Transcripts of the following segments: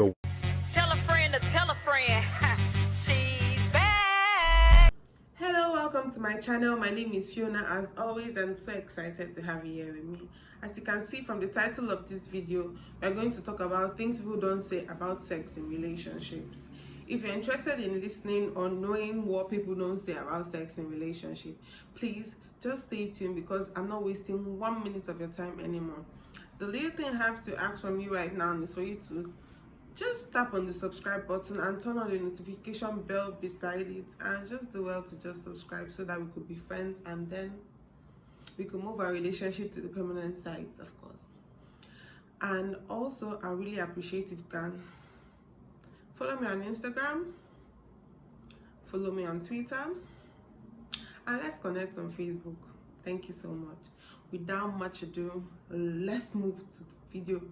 Tell a friend to tell a friend. She's back. Hello, welcome to my channel. My name is Fiona. As always, I'm so excited to have you here with me. As you can see from the title of this video, we're going to talk about things people don't say about sex in relationships. If you're interested in listening or knowing what people don't say about sex in relationship, please just stay tuned because I'm not wasting 1 minute of your time anymore. The little thing I have to ask from you right now is for you to just tap on the subscribe button and turn on the notification bell beside it, and just do well to just subscribe so that we could be friends and then we could move our relationship to the permanent side, of course. And also, I really appreciate if you can follow me on Instagram, follow me on Twitter, and let's connect on Facebook. Thank you so much. Without much ado, let's move to the video.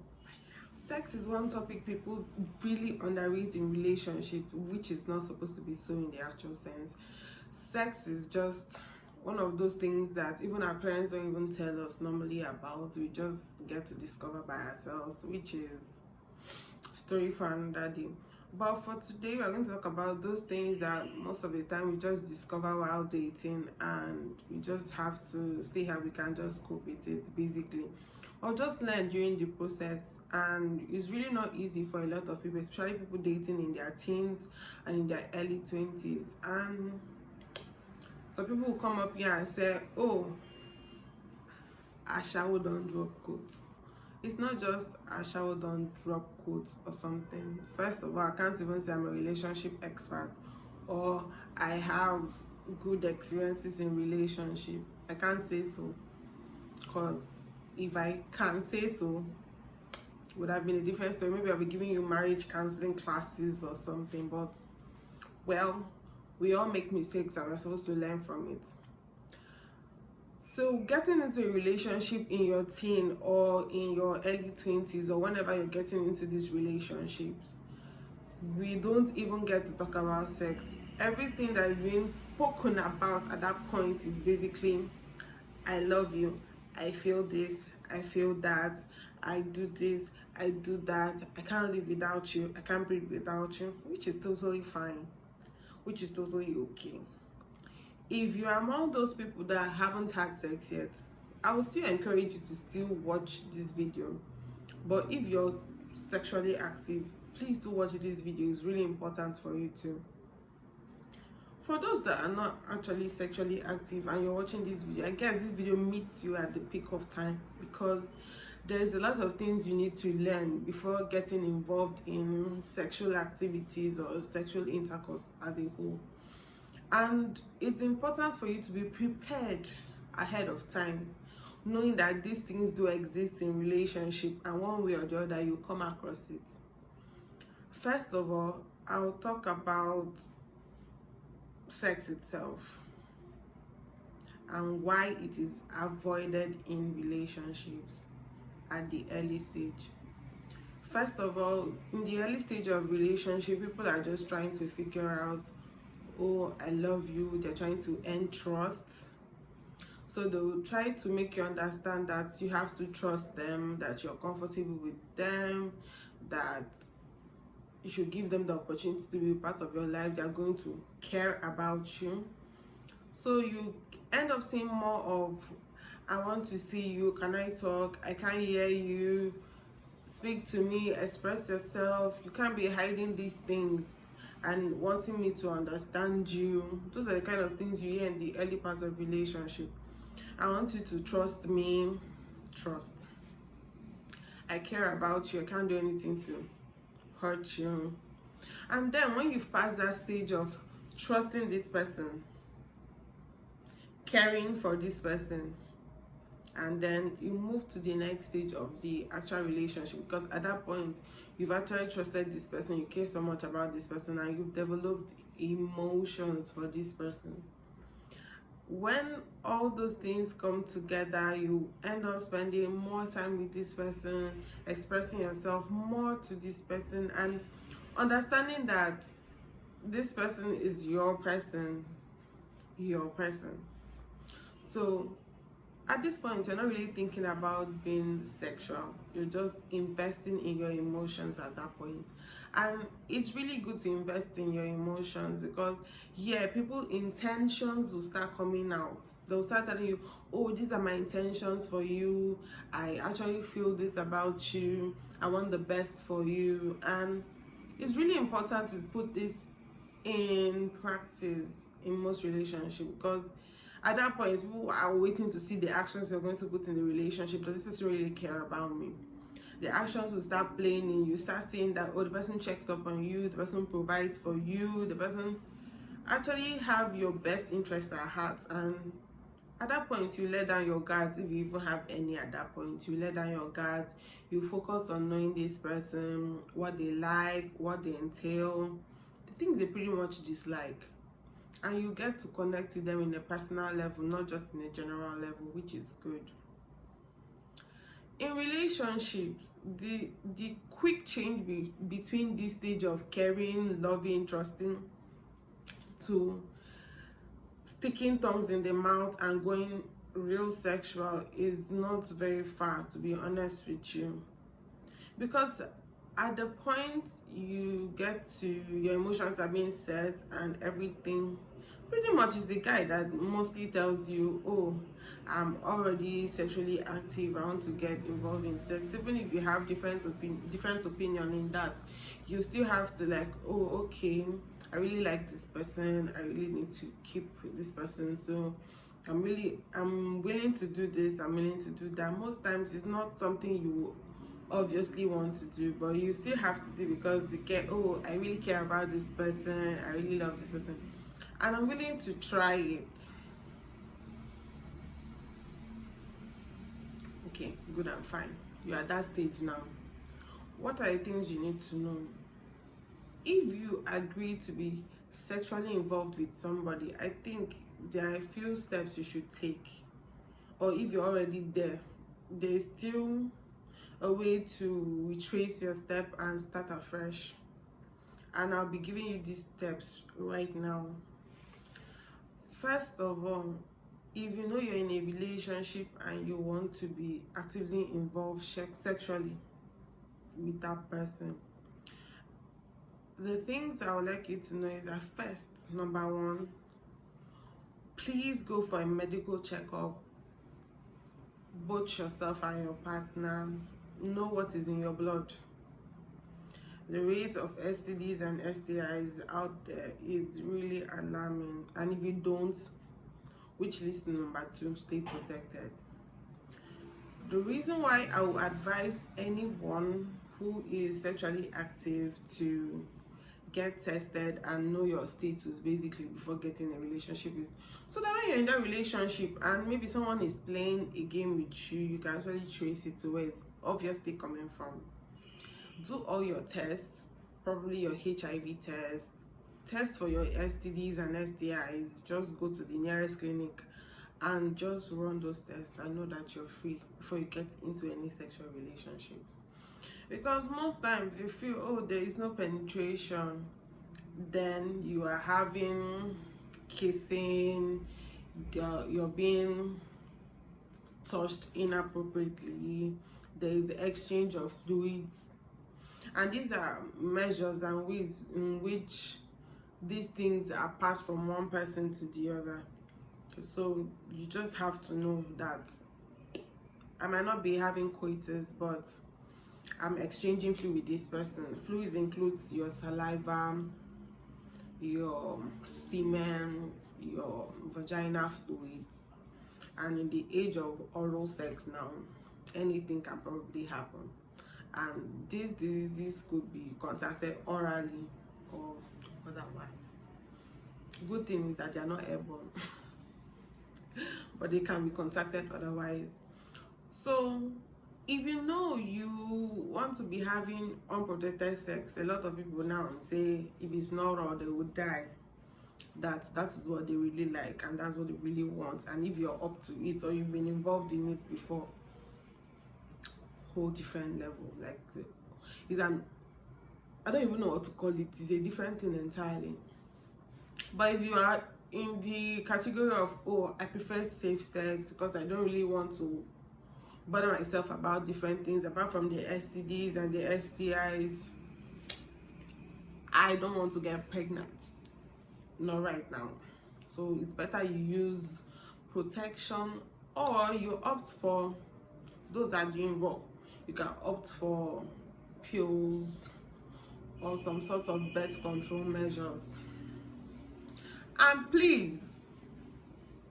Sex is one topic people really underrate in relationship, which is not supposed to be so in the actual sense. Sex is just one of those things that even our parents don't even tell us normally about. We just get to discover by ourselves, which is story for another day. But for today, we're going to talk about those things that most of the time we just discover while dating, and we just have to see how we can just cope with it, basically, or just learn during the process. And it's really not easy for a lot of people, especially people dating in their teens and in their early 20s. And some people will come up here and say, oh, Ashawo don't drop quotes. It's not just Ashawo don't drop quotes or something. First of all, I can't even say I'm a relationship expert or I have good experiences in relationship. I can't say so, because if I can say so, would have been a different story. Maybe I'll be giving you marriage counseling classes or something. But well, we all make mistakes and we're supposed to learn from it. So getting into a relationship in your teen or in your early 20s, or whenever you're getting into these relationships, we don't even get to talk about sex. Everything that is being spoken about at that point is basically, I love you, I feel this, I feel that, I do this, I do that, I can't live without you, I can't breathe without you, which is totally fine, which is totally okay. If you're among those people that haven't had sex yet, I would still encourage you to still watch this video. But if you're sexually active, please do watch this video. It's really important for you too. For those that are not actually sexually active and you're watching this video, I guess this video meets you at the peak of time, because there's a lot of things you need to learn before getting involved in sexual activities or sexual intercourse as a whole. And it's important for you to be prepared ahead of time, knowing that these things do exist in relationship, and one way or the other you come across it. First of all, I'll talk about sex itself and why it is avoided in relationships at the early stage. First of all, in the early stage of relationship, people are just trying to figure out, oh, I love you. They're trying to earn trust. So they'll try to make you understand that you have to trust them, that you're comfortable with them, that you should give them the opportunity to be part of your life. They're going to care about you. So you end up seeing more of, I want to see you, can I talk, I can't hear you, speak to me, express yourself. You can't be hiding these things and wanting me to understand you. Those are the kind of things you hear in the early parts of relationship. I want you to trust me. Trust. I care about you. I can't do anything to hurt you. And then when you've passed that stage of trusting this person, caring for this person, and then you move to the next stage of the actual relationship, because at that point you've actually trusted this person, you care so much about this person, and you've developed emotions for this person. When all those things come together, you end up spending more time with this person, expressing yourself more to this person, and understanding that this person is your person. So at this point, you're not really thinking about being sexual. You're just investing in your emotions at that point. And it's really good to invest in your emotions, because people intentions will start coming out. They'll start telling you, oh, these are my intentions for you, I actually feel this about you, I want the best for you. And it's really important to put this in practice in most relationships, because at that point people are waiting to see the actions you're going to put in the relationship. Does this person really care about me? The actions will start playing in. You start seeing that, oh, the person checks up on you, the person provides for you, the person actually have your best interest at heart. And at that point you let down your guards, if you even have any. At that point you let down your guards, you focus on knowing this person, what they like, what they entail, the things they pretty much dislike, and you get to connect with them in a personal level, not just in a general level, which is good. In relationships, the quick change between this stage of caring, loving, trusting, to sticking tongues in the mouth and going real sexual is not very far, to be honest with you. Because at the point you get to, your emotions are being set and everything, pretty much is the guy that mostly tells you, oh, I'm already sexually active, I want to get involved in sex. Even if you have different opinion in that, you still have to like, oh, okay, I really like this person, I really need to keep this person, so I'm willing to do this, I'm willing to do that. Most times it's not something you obviously want to do, but you still have to do, because you get, oh, I really care about this person, I really love this person, and I'm willing to try it. Okay, good and fine. You're at that stage now. What are the things you need to know? If you agree to be sexually involved with somebody, I think there are a few steps you should take. Or if you're already there, there's still a way to retrace your step and start afresh. And I'll be giving you these steps right now. First of all, if you know you're in a relationship and you want to be actively involved sexually with that person, the things I would like you to know is that, first, number one, please go for a medical checkup. Both yourself and your partner. Know what is in your blood. The rate of STDs and STIs out there is really alarming, and if you don't, which leads to number two, stay protected. The reason why I would advise anyone who is sexually active to get tested and know your status basically before getting a relationship is so that when you're in that relationship and maybe someone is playing a game with you, you can actually trace it to where it's obviously coming from. Do all your tests, probably your HIV test for your STDs and STIs. Just go to the nearest clinic and just run those tests and know that you're free before you get into any sexual relationships. Because most times you feel, oh, there is no penetration, then you are having kissing, you're being touched inappropriately, there is the exchange of fluids, and these are measures and ways in which these things are passed from one person to the other. So you just have to know that I might not be having coitus, but I'm exchanging fluid with this person. Fluids includes your saliva, your semen, your vaginal fluids, and in the age of oral sex now, anything can probably happen, and these diseases could be contacted orally or otherwise. Good thing is that they are not airborne but they can be contacted otherwise. So if you know you want to be having unprotected sex, a lot of people now say if it's not raw they would die. That is what they really like and that's what they really want. And if you're up to it or you've been involved in it before, whole different level. Like it's an, I don't even know what to call it. It's a different thing entirely. But if you are in the category of, oh, I prefer safe sex because I don't really want to bother myself about different things apart from the STDs and the STIs, I don't want to get pregnant, not right now. So it's better you use protection, or you opt for, those that are doing raw, you can opt for pills or some sort of birth control measures. And please,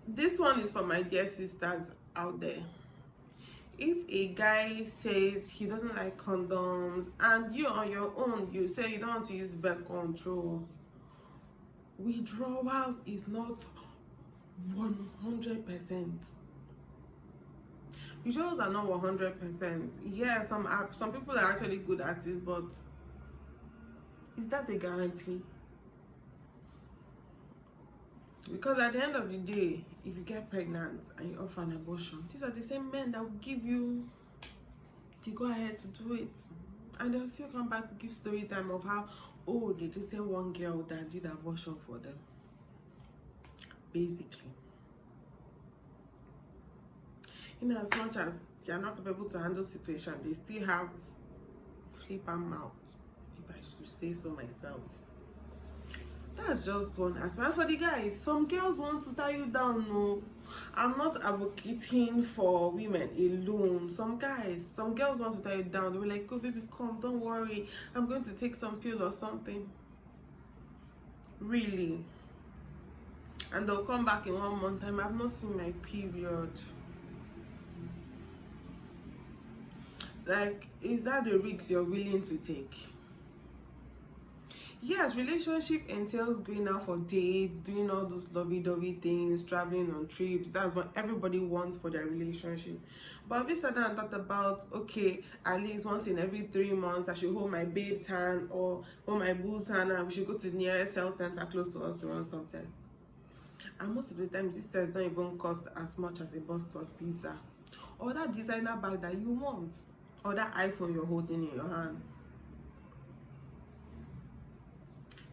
this one is for my dear sisters out there. If a guy says he doesn't like condoms and you on your own you say you don't want to use birth control, withdrawal is not 100%. Withdrawals are not 100%. Yeah, some people are actually good at it, but is that a guarantee? Because at the end of the day, if you get pregnant and you offer an abortion, these are the same men that will give you the go ahead to do it, and they'll still come back to give story time of how, oh, they dated one girl that did abortion for them. Basically, you know, as much as they are not able to handle situation, they still have flipper mouth, if I should say so myself. That's just one aspect. For the guys, some girls want to tie you down. No, I'm not advocating for women alone. Some girls want to tie you down. They were like, "Oh baby, come, don't worry, I'm going to take some pill or something." Really? And they'll come back in 1 month time, I've not seen my period. Like, is that the risk you're willing to take? Yes, relationship entails going out for dates, doing all those lovey-dovey things, traveling on trips. That's what everybody wants for their relationship. But if we sat down and thought about, okay, at least once in every 3 months, I should hold my babe's hand or hold my boo's hand, and we should go to the nearest health center close to us to run some tests. And most of the time, these tests don't even cost as much as a bottle of pizza, or that designer bag that you want, or that iPhone you're holding in your hand.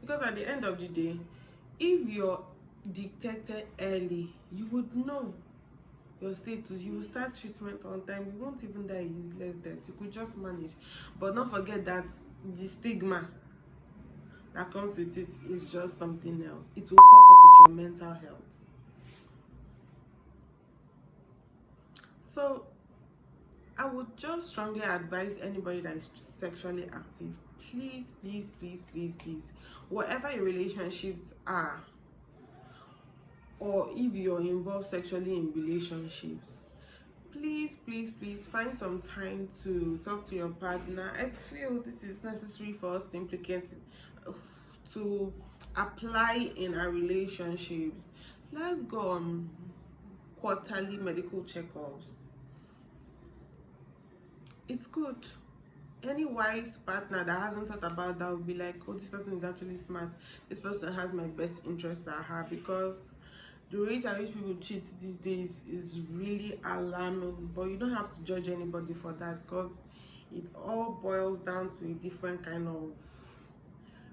Because at the end of the day, if you're detected early, you would know your status. You will start treatment on time. You won't even die a useless death. You could just manage. But don't forget that the stigma that comes with it is just something else. It will fuck up with your mental health. So I would just strongly advise anybody that is sexually active, please, please, please, please, please, whatever your relationships are, or if you're involved sexually in relationships, please, please, please find some time to talk to your partner. I feel this is necessary for us to to apply in our relationships. Let's go on quarterly medical checkups. It's good. Any wise partner that hasn't thought about that will be like, oh, this person is actually smart. This person has my best interests at heart. Because the rate at which people cheat these days is really alarming. But you don't have to judge anybody for that, because it all boils down to a different kind of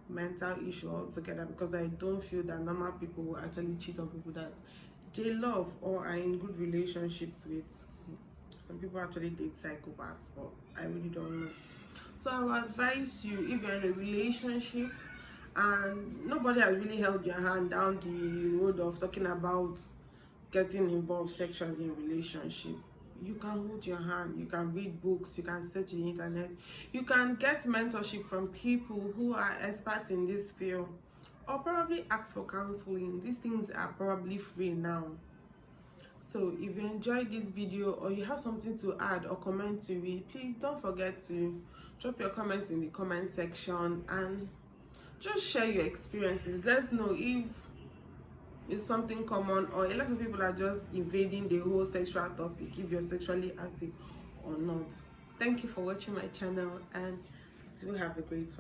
mental issue altogether. Because I don't feel that normal people will actually cheat on people that they love or are in good relationships with. Some people actually date psychopaths, but I really don't know. So I would advise you, if you're in a relationship and nobody has really held your hand down the road of talking about getting involved sexually in relationship, you can hold your hand, you can read books, you can search the internet, you can get mentorship from people who are experts in this field, or probably ask for counseling. These things are probably free now. So if you enjoyed this video, or you have something to add or comment to it, please don't forget to drop your comments in the comment section and just share your experiences. Let's know if it's something common, or a lot of people are just evading the whole sexual topic, if you're sexually active or not. Thank you for watching my channel, and do have a great one.